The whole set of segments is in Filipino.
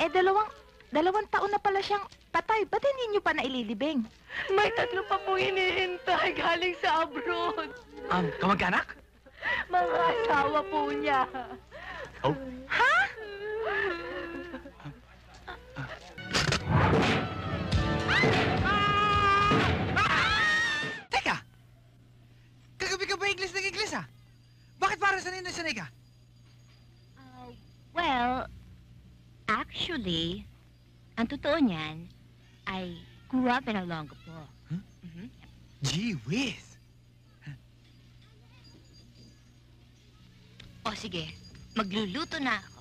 dalawang taon na pala siyang patay. Ba't hindi niyo pa naililibing? May 3 pa pong hinihintay galing sa abroad. Kamag-anak? Mga asawa po niya. Oh. Ha? Teka! Kagabi ka ba Ingles ng Ingles, ha? Bakit parang sanay na sanay ka? Well, actually, ang totoo niyan, I grew up in Olongapo. Huh? Mhm. Gee whiz! O sige, magluluto na ako.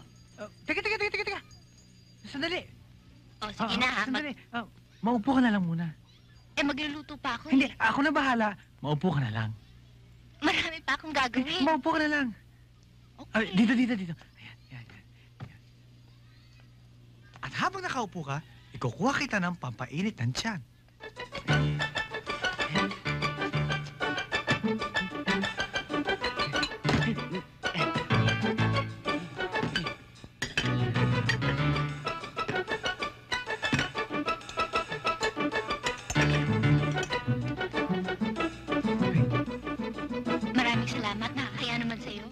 Teka! Sandali! O sige na ha, Sandali. Maupo ka na lang muna. magluluto pa ako. Hindi, eh. ako na bahala. Maupo ka na lang. Marami pa akong gagawin. Maupo ka na lang. Okay. Dito. Ayan. At habang nakaupo ka, ikukuha kita ng pampainit ng tiyan. Maraming salamat, nakakaya naman sa'yo.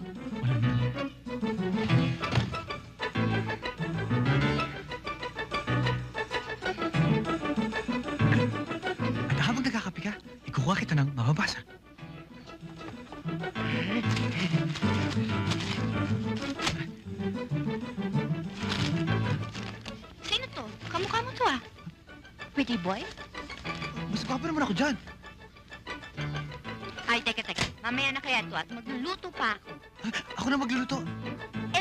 At habang nagkakape ka, ikukuha kita ng mababasa. Sino to? Kamukha mo to ah. Pretty boy? Mas gwapa naman ako dyan. Ay, teka. Mamaya na kaya to at magluluto pa ako. Ako na magluluto.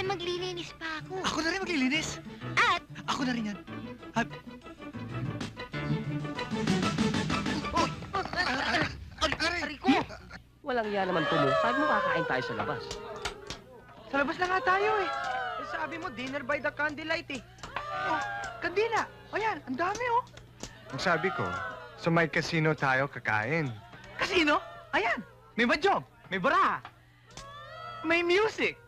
Maglilinis pa ako. Ako na rin maglilinis. At, Ako na rin yan. Rico! Walang yan naman to mo. Sabi mo kakain tayo sa labas. Sa labas na nga tayo eh. Sabi mo, dinner by the candlelight eh. Oh, kandila. O yan, ang dami oh. Ang sabi ko, sa may casino tayo kakain. Casino? Ayan. May mahjong. May baraha. May music.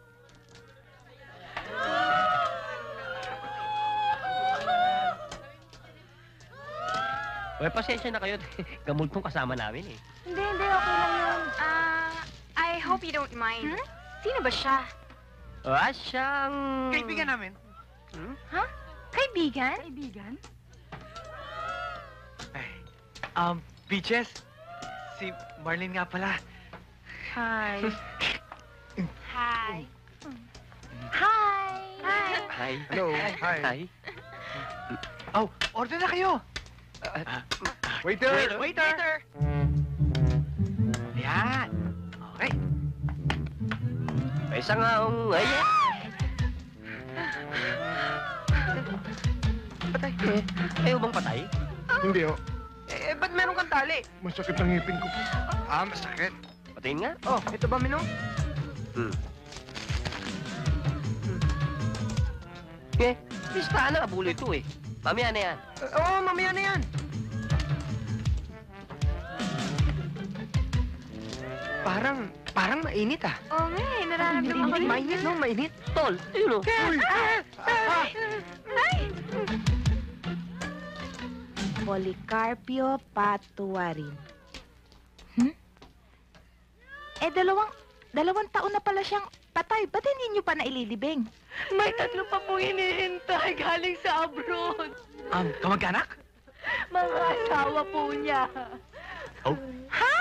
Uy, pasensya na kayo. Gamultong kasama namin eh. Hindi, okay lang yun. I hope you don't mind. Sino ba siya? Siyang... Kaibigan namin. Kaibigan? Peaches. Si Marlene nga pala. Hi. Hi. Hi. Hello, hi. Hi. Oh, order na kayo. Waiter! Waiter! Ayan. Okay. May isang ayan. Patay. Ayaw bang patay? Hindi oh, Ba't meron kang tali? masakit ang ngipin ko. Masakit. Patayin nga. Oh, ito ba, Minong? Listahan ng abulo ito eh. Mamaya na yan. Oo, mamaya na yan. Parang mainit ah. Oo nga eh, nararamdaman ko yun. Mainit, no? Mainit. Tol, ayun o. Policarpio Patuarin. Dalawang taon na pala siyang patay. Ba't hindi niyo pa naililibing? May 3 pa pong hinihintay galing sa abroad. Kamag-anak? Mga asawa po niya. Oh. Ha?